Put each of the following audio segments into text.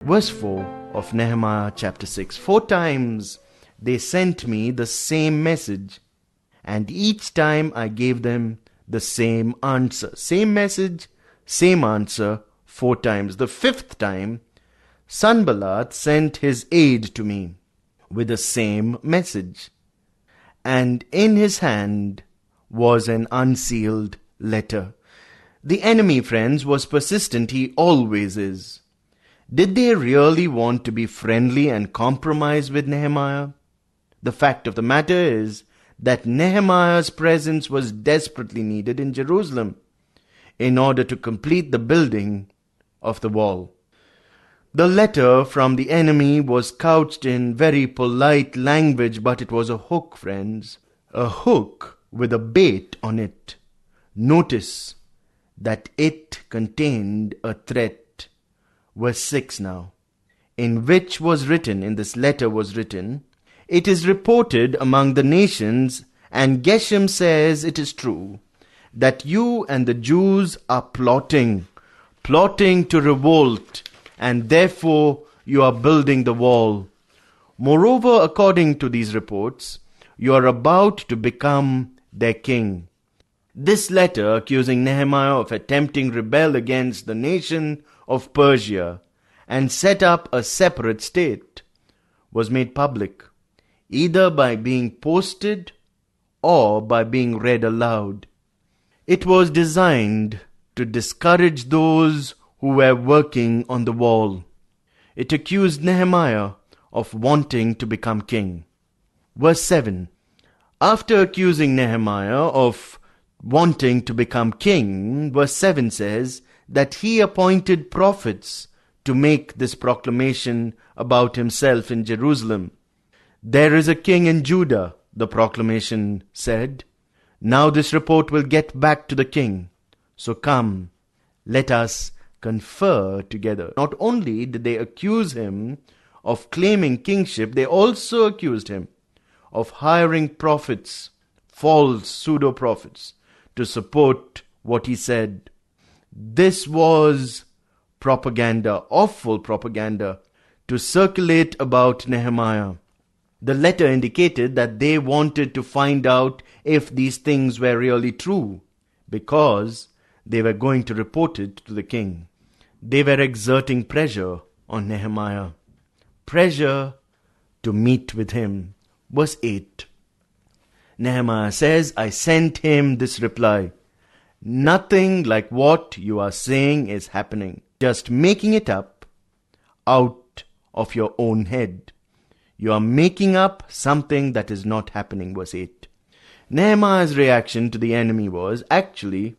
Verse 4 of Nehemiah chapter 6. 4 times they sent me the same message, and each time I gave them the same answer. Same message, same answer, 4 times. The 5th time, Sanballat sent his aide to me with the same message, and in his hand was an unsealed letter. The enemy, friends, was persistent. He always is. Did they really want to be friendly and compromise with Nehemiah? The fact of the matter is that Nehemiah's presence was desperately needed in Jerusalem in order to complete the building of the wall. The letter from the enemy was couched in very polite language, but it was a hook, friends. A hook with a bait on it. Notice that it contained a threat. Verse 6 now. In which was written, in this letter was written, it is reported among the nations, and Geshem says it is true, that you and the Jews are plotting to revolt, and therefore you are building the wall. Moreover, according to these reports, you are about to become their king. This letter, accusing Nehemiah of attempting rebel against the nation of Persia and set up a separate state, was made public, either by being posted or by being read aloud. It was designed to discourage those who were working on the wall. It accused Nehemiah of wanting to become king. Verse 7. After accusing Nehemiah of wanting to become king, verse 7 says that he appointed prophets to make this proclamation about himself in Jerusalem. There is a king in Judah, the proclamation said. Now this report will get back to the king. So come, let us confer together. Not only did they accuse him of claiming kingship, they also accused him of hiring prophets, false pseudo-prophets, to support what he said. This was propaganda, awful propaganda, to circulate about Nehemiah. The letter indicated that they wanted to find out if these things were really true, because they were going to report it to the king. They were exerting pressure on Nehemiah. Pressure to meet with him. Verse 8. Nehemiah says, I sent him this reply. Nothing like what you are saying is happening. Just making it up out of your own head. You are making up something that is not happening. Verse 8. Nehemiah's reaction to the enemy was, actually,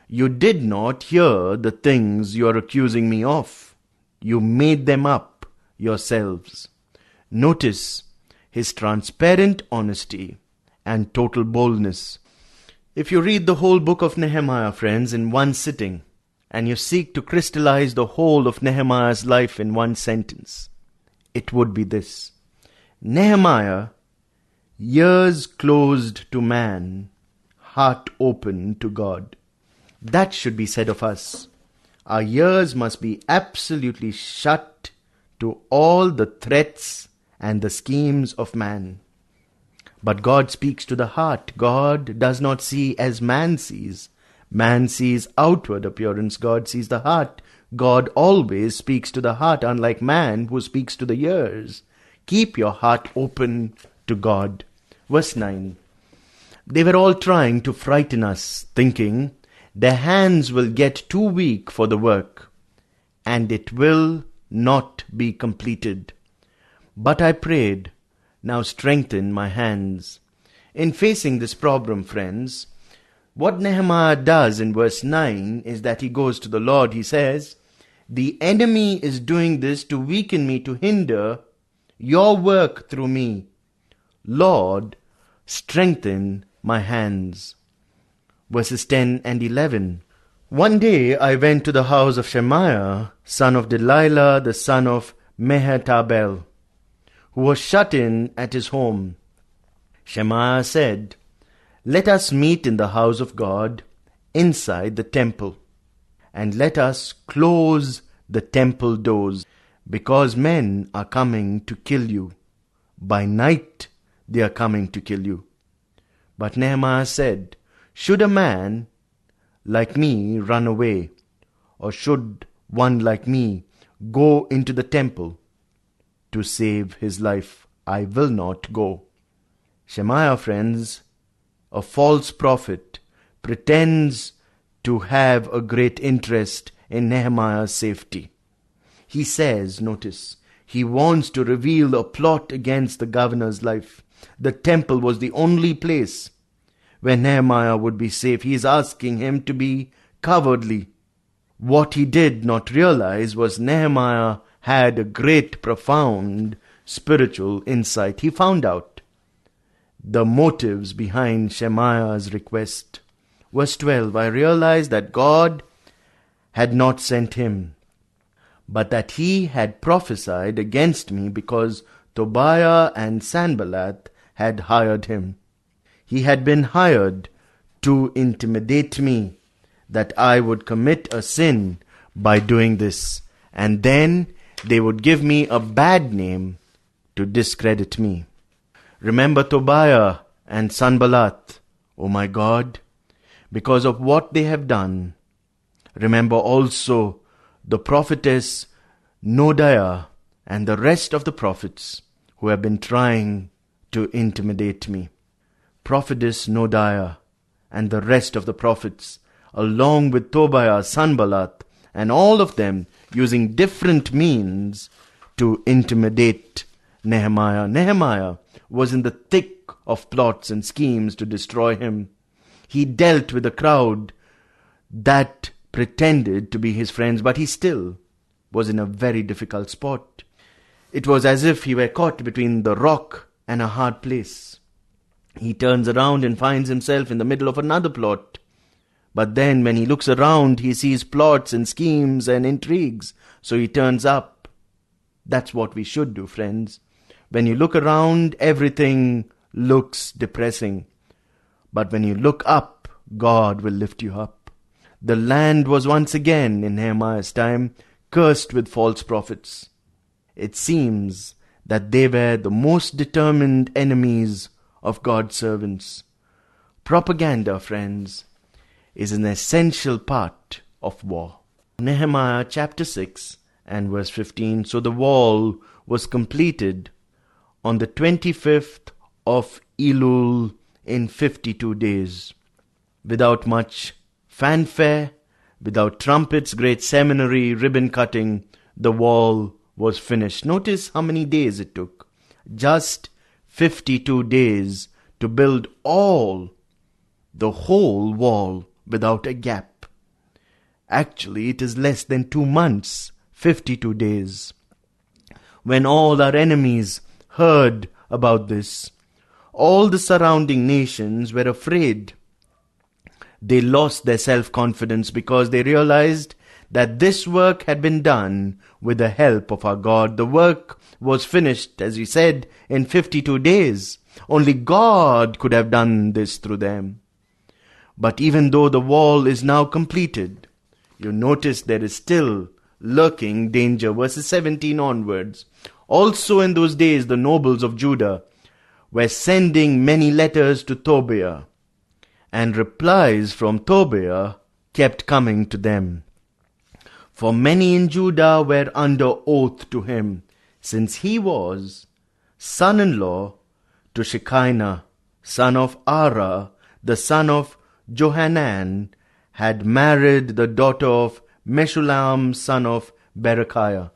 you did not hear the things you are accusing me of. You made them up yourselves. Notice his transparent honesty and total boldness. If you read the whole book of Nehemiah, friends, in one sitting, and you seek to crystallize the whole of Nehemiah's life in one sentence, it would be this. Nehemiah, ears closed to man, heart open to God. That should be said of us. Our ears must be absolutely shut to all the threats and the schemes of man. But God speaks to the heart. God does not see as man sees. Man sees outward appearance. God sees the heart. God always speaks to the heart, unlike man who speaks to the ears. Keep your heart open to God. Verse 9. They were all trying to frighten us, thinking their hands will get too weak for the work, and it will not be completed. But I prayed, now strengthen my hands. In facing this problem, friends, what Nehemiah does in verse 9 is that he goes to the Lord. He says, the enemy is doing this to weaken me, to hinder your work through me. Lord, strengthen my hands. Verses 10 and 11. One day I went to the house of Shemaiah, son of Delilah, the son of Mehetabel, who was shut in at his home. Shemaiah said, let us meet in the house of God, inside the temple, and let us close the temple doors. because men are coming to kill you. By night they are coming to kill you. But Nehemiah said, should a man like me run away, or should one like me go into the temple to save his life? I will not go. Shemaiah, friends, a false prophet, pretends to have a great interest in Nehemiah's safety. He says, notice, he wants to reveal a plot against the governor's life. The temple was the only place where Nehemiah would be safe. He is asking him to be cowardly. What he did not realize was Nehemiah had a great, profound spiritual insight. He found out the motives behind Shemaiah's request. Verse 12, I realized that God had not sent him, but that he had prophesied against me because Tobiah and Sanballat had hired him. He had been hired to intimidate me, that I would commit a sin by doing this, and then they would give me a bad name to discredit me. Remember Tobiah and Sanballat, oh my God, because of what they have done. Remember also the prophetess Noadiah and the rest of the prophets who have been trying to intimidate me. Prophetess Noadiah and the rest of the prophets, along with Tobiah, Sanballat, and all of them using different means to intimidate Nehemiah. Nehemiah was in the thick of plots and schemes to destroy him. He dealt with a crowd that pretended to be his friends, but he still was in a very difficult spot. It was as if he were caught between the rock and a hard place. He turns around and finds himself in the middle of another plot. But then when he looks around, he sees plots and schemes and intrigues. So he turns up. That's what we should do, friends. When you look around, everything looks depressing. But when you look up, God will lift you up. The land was once again, in Nehemiah's time, cursed with false prophets. It seems that they were the most determined enemies of God's servants. Propaganda, friends, is an essential part of war. Nehemiah chapter 6 and verse 15. So the wall was completed on the 25th of Elul in 52 days. Without much fanfare, without trumpets, great seminary, ribbon cutting, the wall was finished. Notice how many days it took. Just 52 days to build the whole wall without a gap. Actually, it is less than 2 months, 52 days. When all our enemies heard about this, all the surrounding nations were afraid. They lost their self-confidence because they realized that this work had been done with the help of our God. The work was finished, as we said, in 52 days. Only God could have done this through them. But even though the wall is now completed, you notice there is still lurking danger. Verses 17 onwards. Also in those days the nobles of Judah were sending many letters to Tobiah, and replies from Tobiah kept coming to them. For many in Judah were under oath to him, since he was son-in-law to Shekinah, son of Ara, the son of Johanan, had married the daughter of Meshullam, son of Berechiah.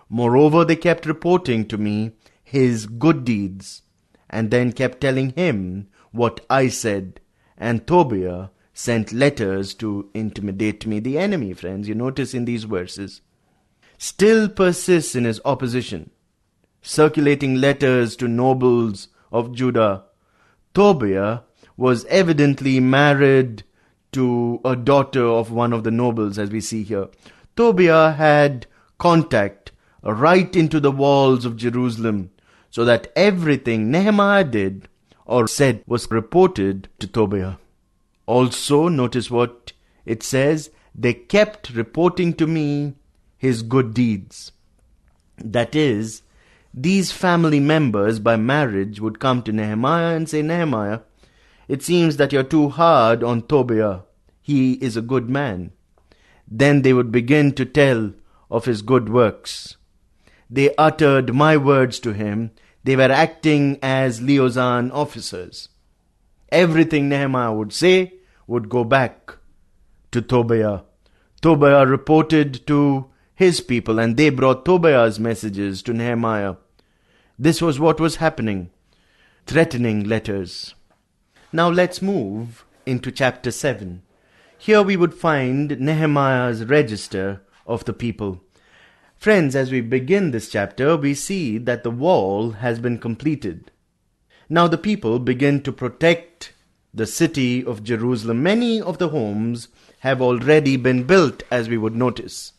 Moreover, they kept reporting to me his good deeds, and then kept telling him what I said. And Tobiah sent letters to intimidate me. The enemy, friends, you notice in these verses, still persists in his opposition, circulating letters to nobles of Judah. Tobiah was evidently married to a daughter of one of the nobles, as we see here. Tobiah had contact right into the walls of Jerusalem, so that everything Nehemiah did or said was reported to Tobiah. Also, notice what it says, they kept reporting to me his good deeds. That is, these family members by marriage would come to Nehemiah and say, Nehemiah, it seems that you're too hard on Tobiah. He is a good man. Then they would begin to tell of his good works. They uttered my words to him. They were acting as liaison officers. Everything Nehemiah would say would go back to Tobiah. Tobiah reported to his people, and they brought Tobiah's messages to Nehemiah. This was what was happening. Threatening letters. Now let's move into chapter 7. Here we would find Nehemiah's register of the people. Friends, as we begin this chapter, we see that the wall has been completed. Now the people begin to protect the city of Jerusalem. Many of the homes have already been built, as we would notice.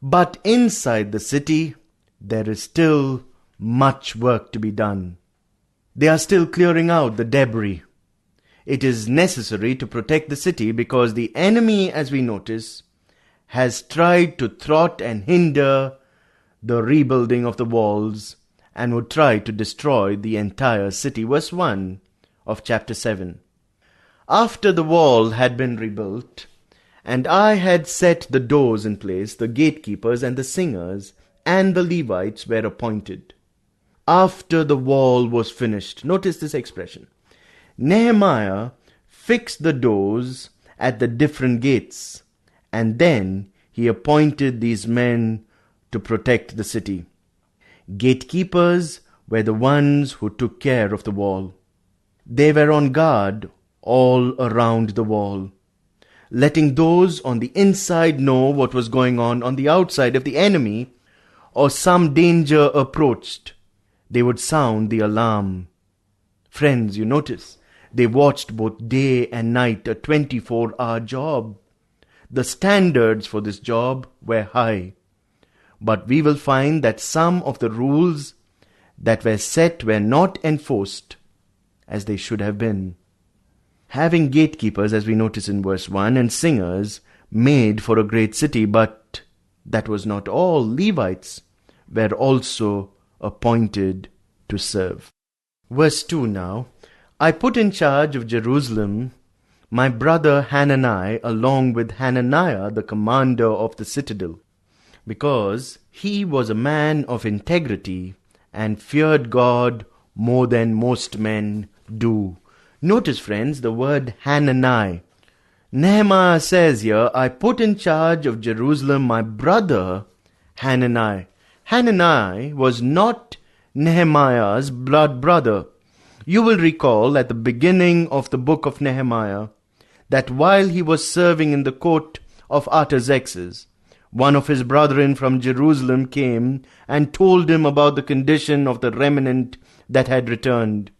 But inside the city, there is still much work to be done. They are still clearing out the debris. It is necessary to protect the city because the enemy, as we notice, has tried to thwart and hinder the rebuilding of the walls and would try to destroy the entire city. Verse 1 of chapter 7. After the wall had been rebuilt, and I had set the doors in place, the gatekeepers and the singers and the Levites were appointed. After the wall was finished, notice this expression, Nehemiah fixed the doors at the different gates, and then he appointed these men to protect the city. Gatekeepers were the ones who took care of the wall. They were on guard all around the wall, letting those on the inside know what was going on the outside. If the enemy or some danger approached, they would sound the alarm. Friends, you notice, they watched both day and night, a 24-hour job. The standards for this job were high. But we will find that some of the rules that were set were not enforced as they should have been. Having gatekeepers, as we notice in verse 1, and singers made for a great city, but that was not all. Levites were also appointed to serve. Verse 2 now. I put in charge of Jerusalem my brother Hanani along with Hananiah, the commander of the citadel, because he was a man of integrity and feared God more than most men do. Notice, friends, the word Hanani. Nehemiah says here, I put in charge of Jerusalem my brother Hanani. Hanani was not Nehemiah's blood brother. You will recall at the beginning of the book of Nehemiah that while he was serving in the court of Artaxerxes, one of his brethren from Jerusalem came and told him about the condition of the remnant that had returned.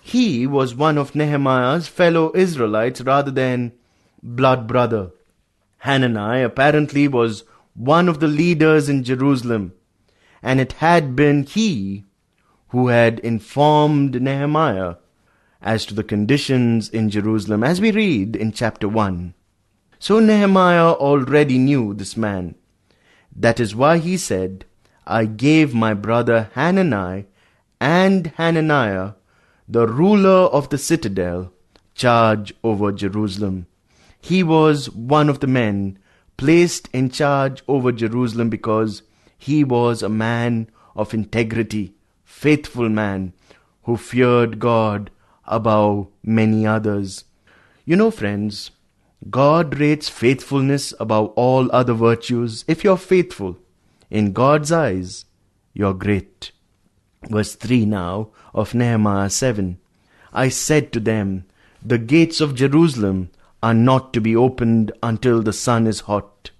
He was one of Nehemiah's fellow Israelites rather than blood brother. Hanani apparently was one of the leaders in Jerusalem, and it had been he who had informed Nehemiah as to the conditions in Jerusalem, as we read in chapter 1. So Nehemiah already knew this man. That is why he said, I gave my brother Hanani and Hananiah, the ruler of the citadel, charge over Jerusalem. He was one of the men placed in charge over Jerusalem because he was a man of integrity, faithful man who feared God above many others. You know, friends, God rates faithfulness above all other virtues. If you're faithful, in God's eyes, you're great. Verse 3 now of Nehemiah 7. I said to them, the gates of Jerusalem are not to be opened until the sun is hot.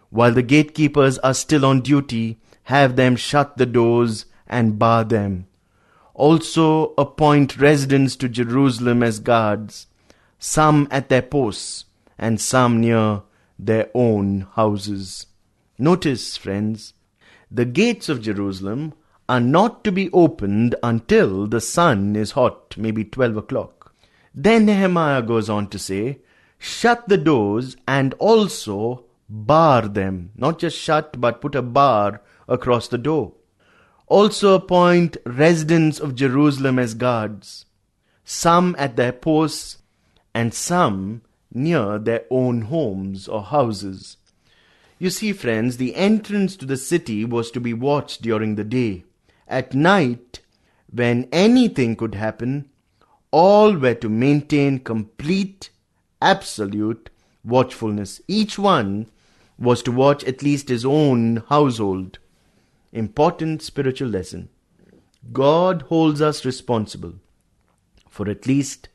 While the gatekeepers are still on duty, have them shut the doors and bar them. Also appoint residents to Jerusalem as guards, some at their posts and some near their own houses. Notice, friends, the gates of Jerusalem are not to be opened until the sun is hot, maybe 12 o'clock. Then Nehemiah goes on to say, shut the doors and also bar them. Not just shut, but put a bar across the door. Also appoint residents of Jerusalem as guards, some at their posts and some near their own homes or houses. You see, friends, the entrance to the city was to be watched during the day. At night, when anything could happen, all were to maintain complete, absolute watchfulness. Each one was to watch at least his own household. Important spiritual lesson. God holds us responsible for at least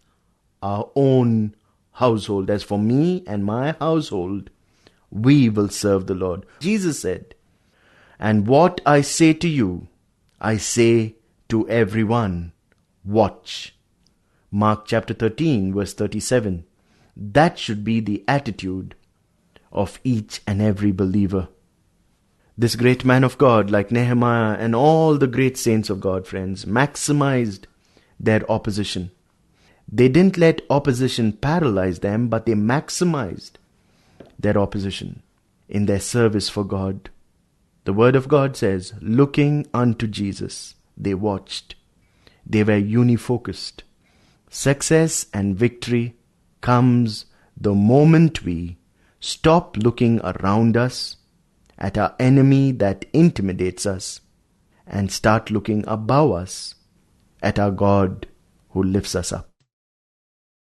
our own household. As for me and my household, we will serve the Lord. Jesus said, "And what I say to you, I say to everyone, watch." Mark chapter 13, verse 37. That should be the attitude of each and every believer. This great man of God, like Nehemiah and all the great saints of God, friends, maximized their opposition. They didn't let opposition paralyze them, but they maximized their opposition in their service for God. The Word of God says, looking unto Jesus, they watched. They were unifocused. Success and victory comes the moment we stop looking around us at our enemy that intimidates us and start looking above us at our God who lifts us up.